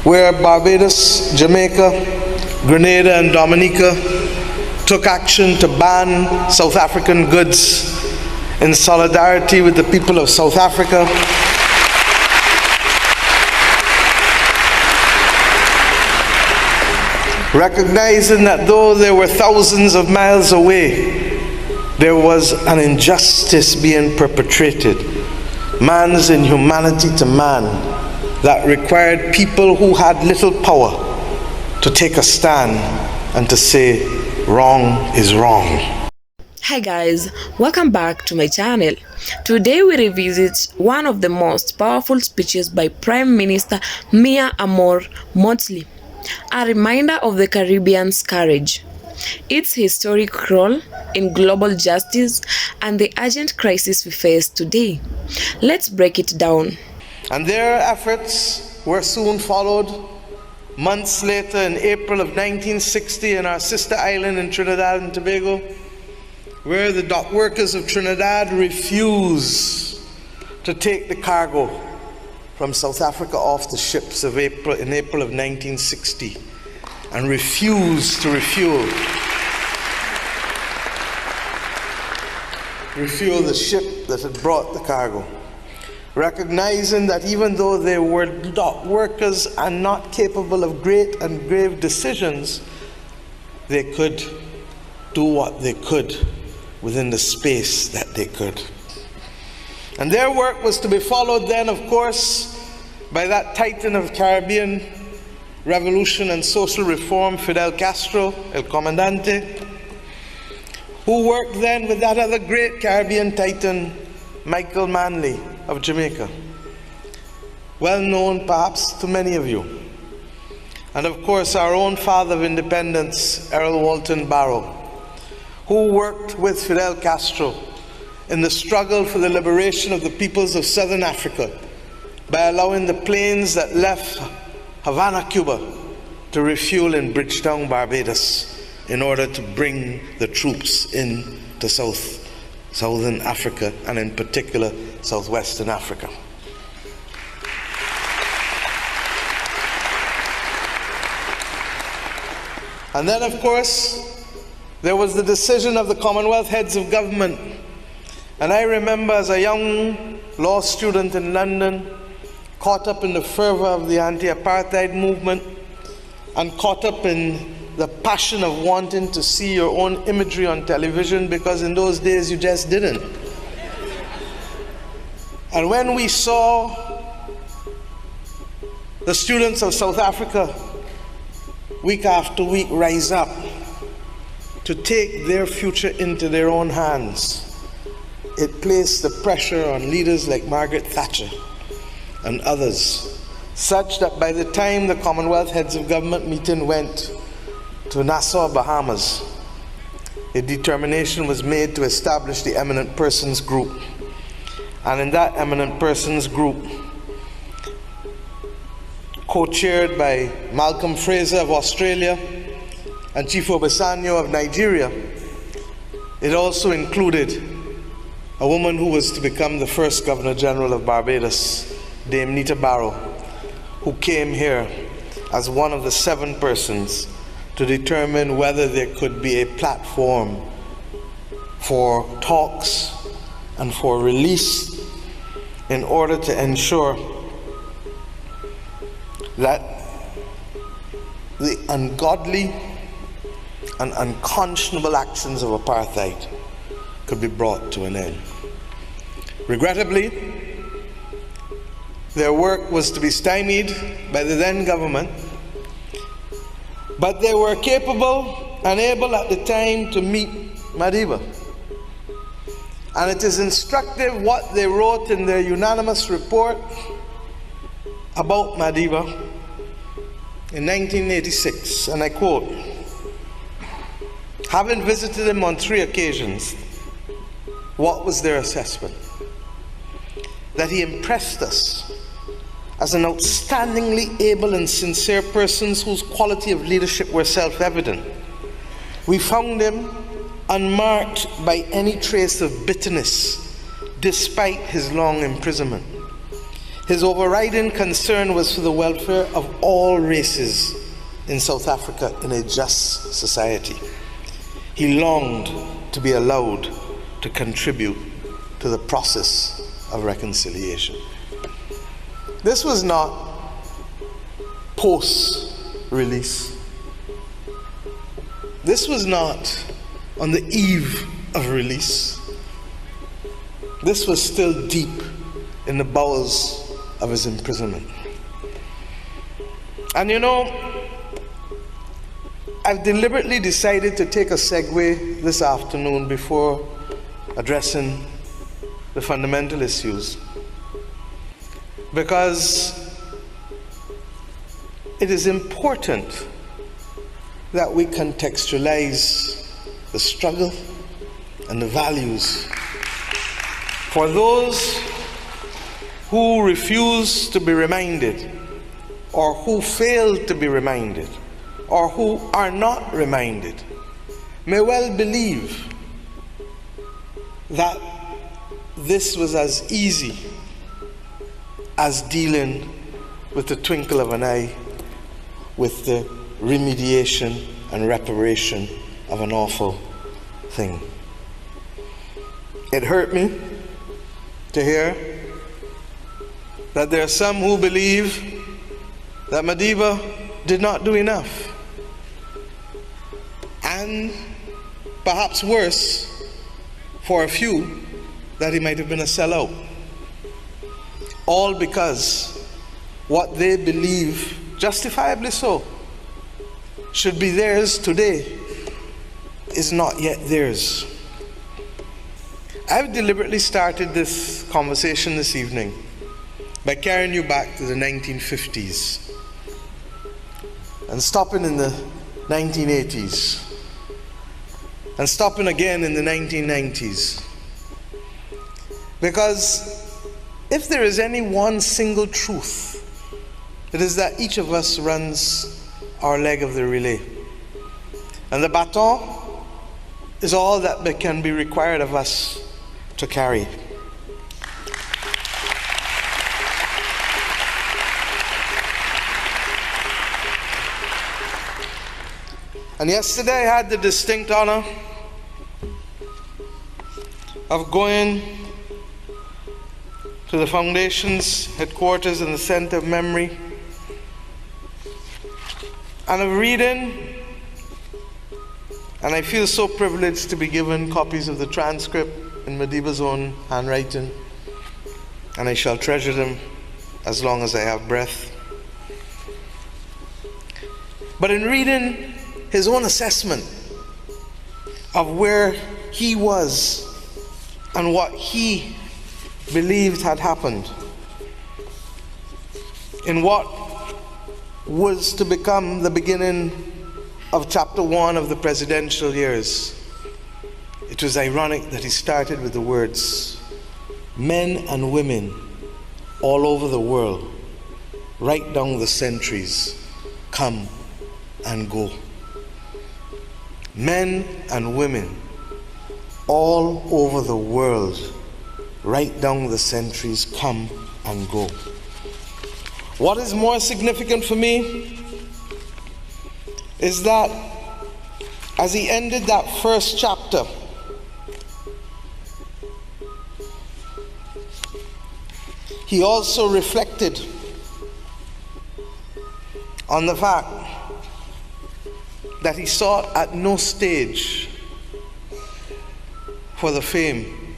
where Barbados, Jamaica, Grenada, and Dominica took action to ban South African goods in solidarity with the people of South Africa. Recognizing that though they were thousands of miles away, there was an injustice being perpetrated, man's inhumanity to man, that required people who had little power to take a stand and to say, wrong is wrong. Hi guys, welcome back to my channel. Today we revisit one of the most powerful speeches by Prime Minister Mia Mottley, a reminder of the Caribbean's courage, its historic role in global justice, and the urgent crisis we face today. Let's break it down. And their efforts were soon followed months later in April of 1960 in our sister island in Trinidad and Tobago, where the dock workers of Trinidad refused to take the cargo from South Africa off the ships in April of 1960, and refused to refuel the ship that had brought the cargo, recognizing that even though they were dock workers and not capable of great and grave decisions, they could do what they could within the space that they could. And their work was to be followed then, of course, by that titan of Caribbean revolution and social reform, Fidel Castro, El Comandante, who worked then with that other great Caribbean titan, Michael Manley of Jamaica, well known perhaps to many of you. And of course our own father of independence, Errol Walton Barrow, who worked with Fidel Castro in the struggle for the liberation of the peoples of Southern Africa by allowing the planes that left Havana, Cuba, to refuel in Bridgetown, Barbados, in order to bring the troops into Southern Africa, and in particular Southwestern Africa. And then of course there was the decision of the Commonwealth heads of government. And I remember as a young law student in London, caught up in the fervor of the anti-apartheid movement, and caught up in the passion of wanting to see your own imagery on television, because in those days you just didn't. And when we saw the students of South Africa week after week rise up to take their future into their own hands, it placed the pressure on leaders like Margaret Thatcher and others, such that by the time the Commonwealth heads of government meeting went to Nassau, Bahamas, a determination was made to establish the Eminent Persons Group. And in that Eminent Persons Group, co-chaired by Malcolm Fraser of Australia and Chief Obasanjo of Nigeria, it also included a woman who was to become the first Governor General of Barbados, Dame Nita Barrow, who came here as one of the 7 persons to determine whether there could be a platform for talks and for release in order to ensure that the ungodly and unconscionable actions of apartheid could be brought to an end. Regrettably, their work was to be stymied by the then government, but they were capable and able at the time to meet Madiba. And it is instructive what they wrote in their unanimous report about Madiba in 1986, and I quote, "Having visited him on 3 occasions, what was their assessment? That he impressed us as an outstandingly able and sincere person whose quality of leadership were self-evident. We found him unmarked by any trace of bitterness, despite his long imprisonment. His overriding concern was for the welfare of all races in South Africa in a just society. He longed to be allowed to contribute to the process of reconciliation. This was not post-release. This was not on the eve of release. This was still deep in the bowels of his imprisonment. And you know, I've deliberately decided to take a segue this afternoon before addressing the fundamental issues, because it is important that we contextualize the struggle and the values for those who refuse to be reminded, or who fail to be reminded, or who are not reminded, may well believe that this was as easy as dealing with the twinkle of an eye with the remediation and reparation of an awful thing. It hurt me to hear that there are some who believe that Madiba did not do enough, and perhaps worse for a few, that he might have been a sellout, all because what they believe, justifiably so, should be theirs today is not yet theirs. I've deliberately started this conversation this evening by carrying you back to the 1950s and stopping in the 1980s and stopping again in the 1990s. Because if there is any one single truth, it is that each of us runs our leg of the relay. And the baton is all that can be required of us to carry. And yesterday I had the distinct honor of going to the Foundation's headquarters in the Center of Memory, and of reading, and I feel so privileged to be given copies of the transcript in Madiba's own handwriting, and I shall treasure them as long as I have breath. But in reading his own assessment of where he was and what he believed had happened, in what was to become the beginning of chapter 1 of the presidential years, it was ironic that he started with the words, "Men and women all over the world, right down the centuries, come and go." Men and women all over the world, right down the centuries, come and go. What is more significant for me is that as he ended that first chapter, he also reflected on the fact that he sought at no stage for the fame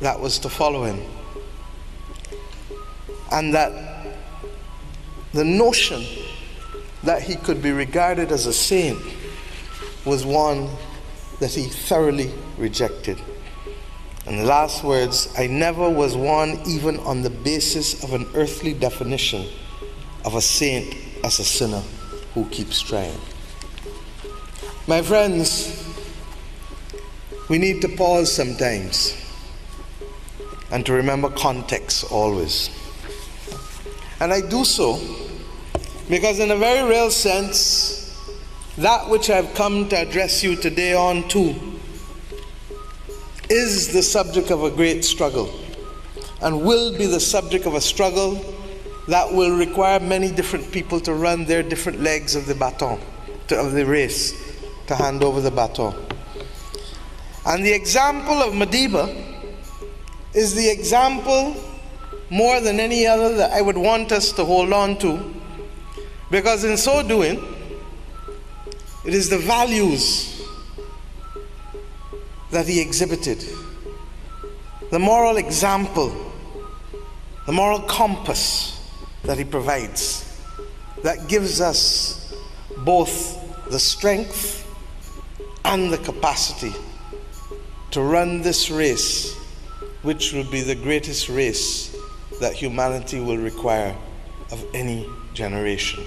that was to follow him, and that the notion that he could be regarded as a saint was one that he thoroughly rejected. And the last words, "I never was one even on the basis of an earthly definition of a saint as a sinner who keeps trying." My friends, we need to pause sometimes and to remember context always. And I do so because in a very real sense, that which I've come to address you today on too is the subject of a great struggle and will be the subject of a struggle that will require many different people to run their different legs of the baton, of the race, to hand over the baton. And the example of Madiba is the example more than any other that I would want us to hold on to, because in so doing, it is the values that he exhibited, the moral example, the moral compass that he provides, that gives us both the strength and the capacity to run this race, which will be the greatest race that humanity will require of any generation.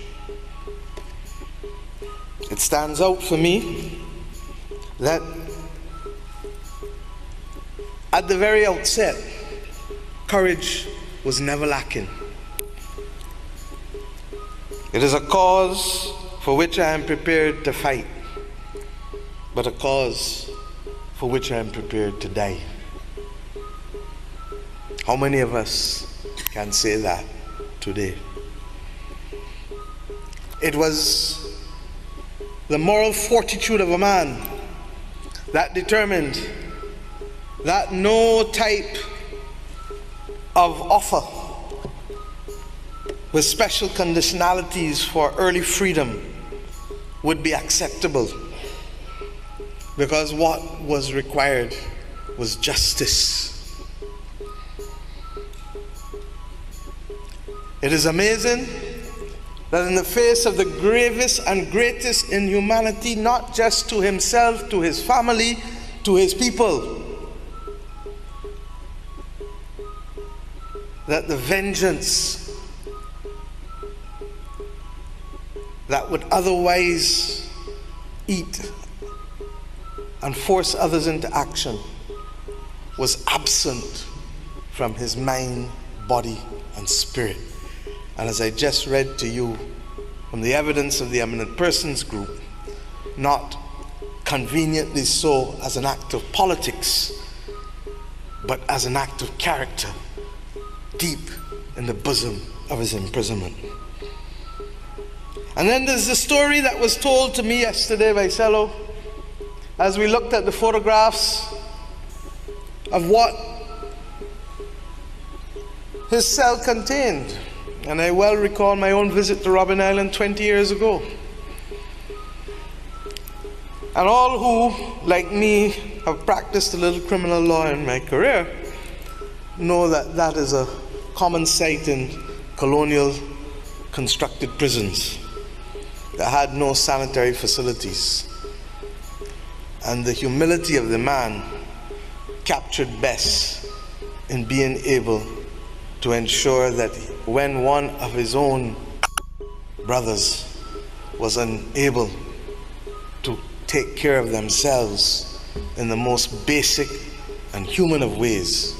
It stands out for me that at the very outset, courage was never lacking. It is a cause for which I am prepared to fight, but a cause for which I am prepared to die. How many of us can say that today? It was the moral fortitude of a man that determined that no type of offer with special conditionalities for early freedom would be acceptable, because what was required was justice. It is amazing that in the face of the gravest and greatest inhumanity, not just to himself, to his family, to his people, that the vengeance that would otherwise eat and force others into action was absent from his mind, body, and spirit. And as I just read to you from the evidence of the Eminent Persons Group, not conveniently so as an act of politics, but as an act of character, deep in the bosom of his imprisonment. And then there's the story that was told to me yesterday by Cello, as we looked at the photographs of what his cell contained. And I well recall my own visit to Robben Island 20 years ago. And all who, like me, have practiced a little criminal law in my career know that that is a common sight in colonial constructed prisons that had no sanitary facilities. And the humility of the man captured best in being able to ensure that when one of his own brothers was unable to take care of themselves in the most basic and human of ways,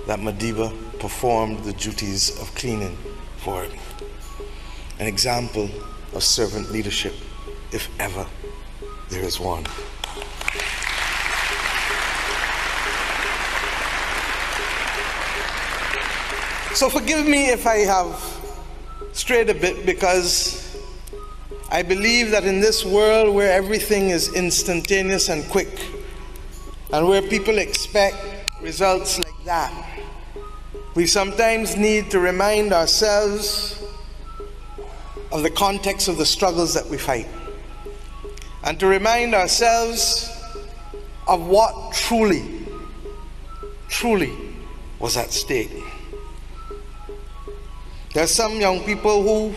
that Madiba performed the duties of cleaning for him. An example of servant leadership, if ever there is one. So forgive me if I have strayed a bit, because I believe that in this world where everything is instantaneous and quick, and where people expect results like that, we sometimes need to remind ourselves of the context of the struggles that we fight, and to remind ourselves of what truly was at stake. There are some young people who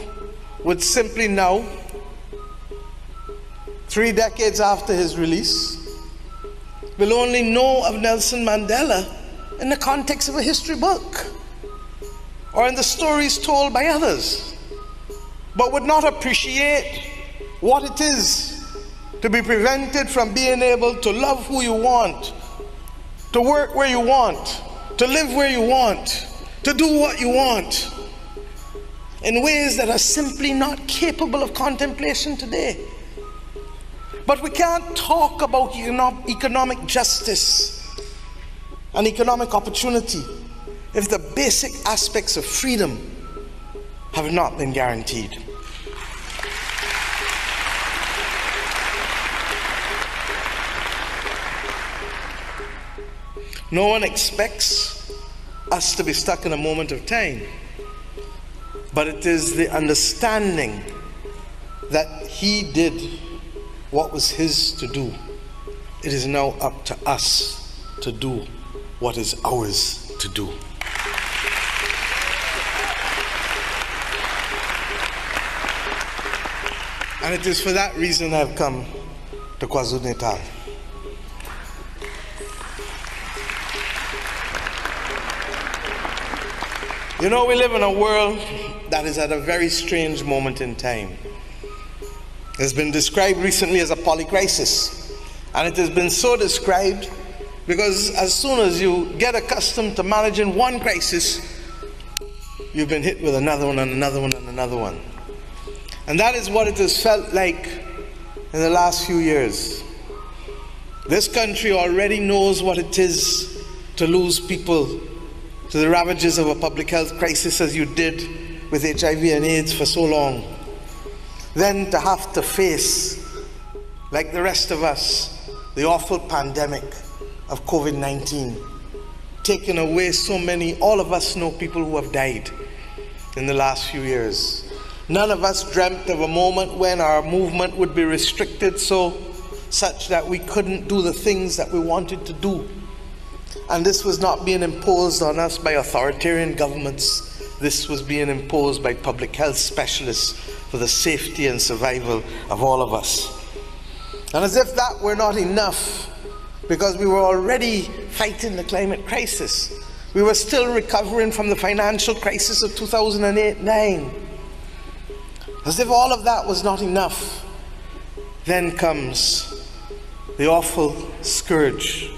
would simply now, 3 decades after his release, will only know of Nelson Mandela in the context of a history book or in the stories told by others, but would not appreciate what it is to be prevented from being able to love who you want, to work where you want, to live where you want, to do what you want, in ways that are simply not capable of contemplation today. But we can't talk about economic justice and economic opportunity if the basic aspects of freedom have not been guaranteed. No one expects us to be stuck in a moment of time, but it is the understanding that he did what was his to do. It is now up to us to do what is ours to do. And it is for that reason I've come to KwaZulu-Natal. You know, we live in a world that is at a very strange moment in time. It's been described recently as a polycrisis. And it has been so described because as soon as you get accustomed to managing one crisis, you've been hit with another one and another one and another one. And that is what it has felt like in the last few years. This country already knows what it is to lose people to the ravages of a public health crisis as you did with HIV and AIDS for so long. Then to have to face, like the rest of us, the awful pandemic of COVID-19, taking away so many. All of us know people who have died in the last few years. None of us dreamt of a moment when our movement would be restricted such that we couldn't do the things that we wanted to do. And this was not being imposed on us by authoritarian governments. This was being imposed by public health specialists for the safety and survival of all of us. And as if that were not enough, because we were already fighting the climate crisis, we were still recovering from the financial crisis of 2008-9. As if all of that was not enough, then comes the awful scourge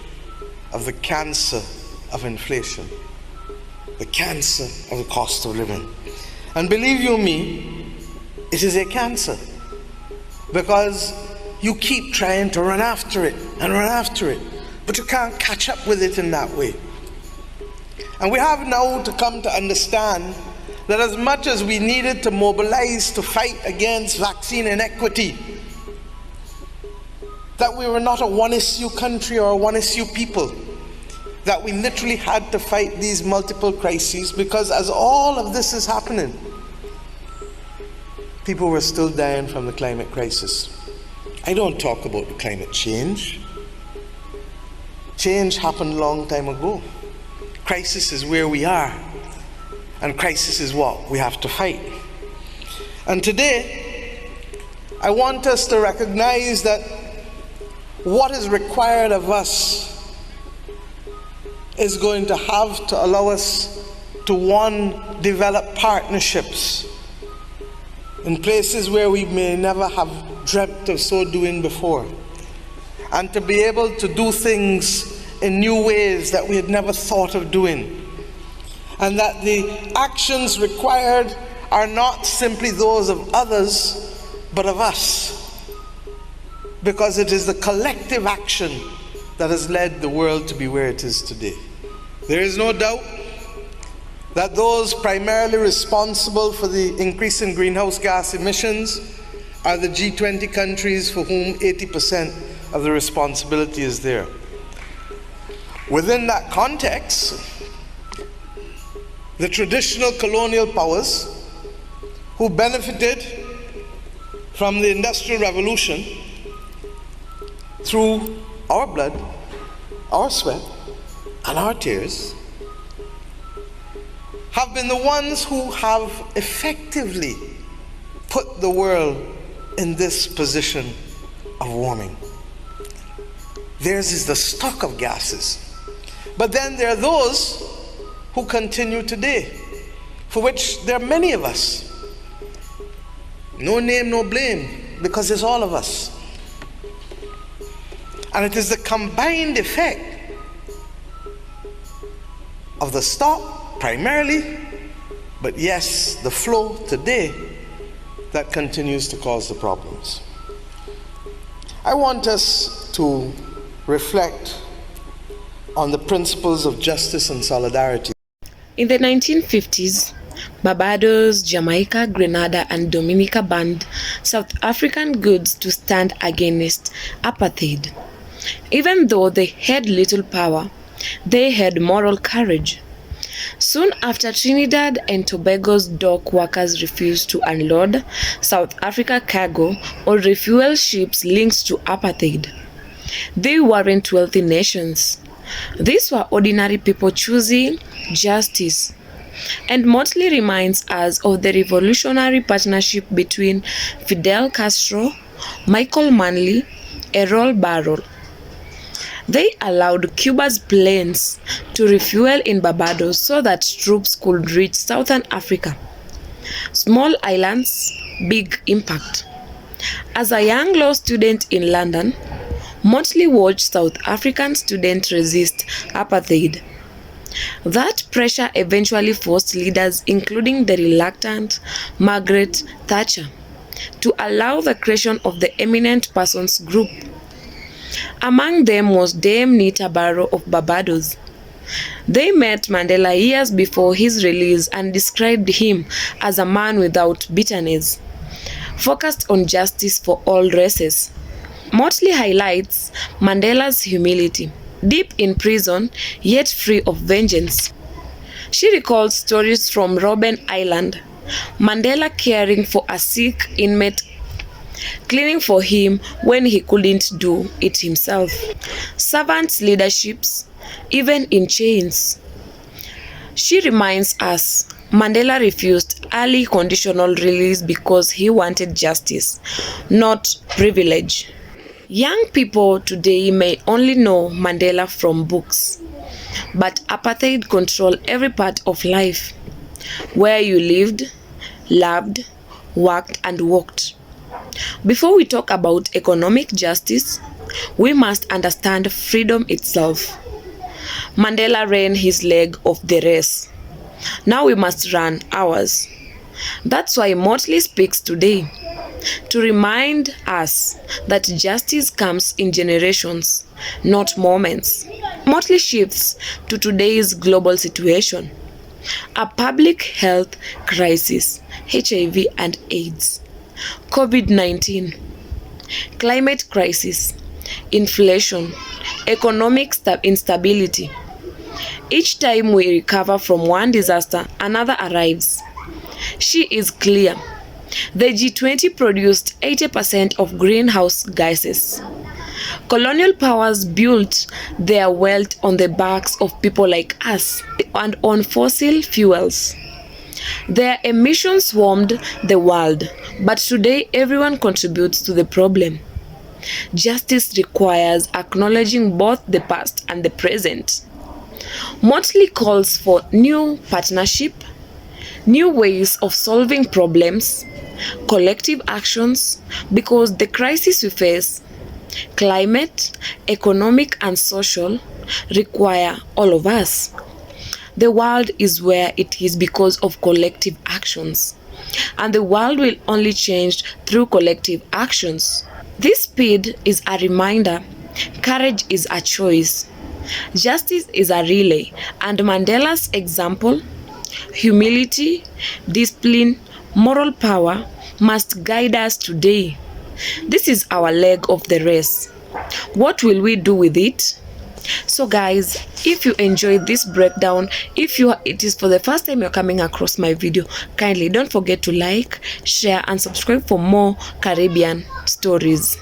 of the cancer of inflation, the cancer of the cost of living. And believe you me, it is a cancer, because you keep trying to run after it and run after it, but you can't catch up with it in that way. And we have now to come to understand that as much as we needed to mobilize to fight against vaccine inequity, that we were not a one-issue country or a one-issue people, that we literally had to fight these multiple crises, because as all of this is happening, people were still dying from the climate crisis. I don't talk about climate change. Change happened a long time ago. Crisis is where we are, and crisis is what we have to fight. And today, I want us to recognize that what is required of us is going to have to allow us to, one, develop partnerships in places where we may never have dreamt of so doing before, and to be able to do things in new ways that we had never thought of doing, and that the actions required are not simply those of others, but of us, because it is the collective action that has led the world to be where it is today. There is no doubt that those primarily responsible for the increase in greenhouse gas emissions are the G20 countries, for whom 80% of the responsibility is there. Within that context, the traditional colonial powers who benefited from the Industrial Revolution through our blood, our sweat, and our tears, have been the ones who have effectively put the world in this position of warming. Theirs is the stock of gases. But then there are those who continue today, for which there are many of us. No name, no blame, because it's all of us. And it is the combined effect of the stop, primarily, but yes, the flow today, that continues to cause the problems. I want us to reflect on the principles of justice and solidarity. In the 1950s, Barbados, Jamaica, Grenada, and Dominica banned South African goods to stand against apartheid. Even though they had little power, they had moral courage. Soon after, Trinidad and Tobago's dock workers refused to unload South Africa cargo or refuel ships linked to apartheid. They weren't wealthy nations. These were ordinary people choosing justice. And Mottley reminds us of the revolutionary partnership between Fidel Castro, Michael Manley, and Errol Barrow. They allowed Cuba's planes to refuel in Barbados so that troops could reach Southern Africa. Small islands, big impact. As a young law student in London, Mottley watched South African students resist apartheid. That pressure eventually forced leaders, including the reluctant Margaret Thatcher, to allow the creation of the Eminent Persons Group. Among them was Dame Nita Barrow of Barbados. They met Mandela years before his release and described him as a man without bitterness, focused on justice for all races. Mottley highlights Mandela's humility, deep in prison yet free of vengeance. She recalls stories from Robben Island, Mandela caring for a sick inmate, cleaning for him when he couldn't do it himself. Servant leaderships, even in chains. She reminds us Mandela refused early conditional release because he wanted justice, not privilege. Young people today may only know Mandela from books, but apartheid controlled every part of life, where you lived, loved, worked, and walked. Before we talk about economic justice, we must understand freedom itself. Mandela ran his leg of the race. Now we must run ours. That's why Mottley speaks today, to remind us that justice comes in generations, not moments. Mottley shifts to today's global situation: a public health crisis, HIV and AIDS, COVID-19, climate crisis, inflation, economic instability. Each time we recover from one disaster, another arrives. She is clear. The G20 produced 80% of greenhouse gases. Colonial powers built their wealth on the backs of people like us and on fossil fuels. Their emissions warmed the world, but today everyone contributes to the problem. Justice requires acknowledging both the past and the present. Mottley calls for new partnership, new ways of solving problems, collective actions, because the crisis we face, climate, economic and social, require all of us. The world is where it is because of collective actions, and the world will only change through collective actions. This speed is a reminder, courage is a choice, justice is a relay, and Mandela's example, humility, discipline, moral power must guide us today. This is our leg of the race. What will we do with it? So guys, if you enjoyed this breakdown, if it is for the first time you're coming across my video, kindly don't forget to like, share and subscribe for more Caribbean stories.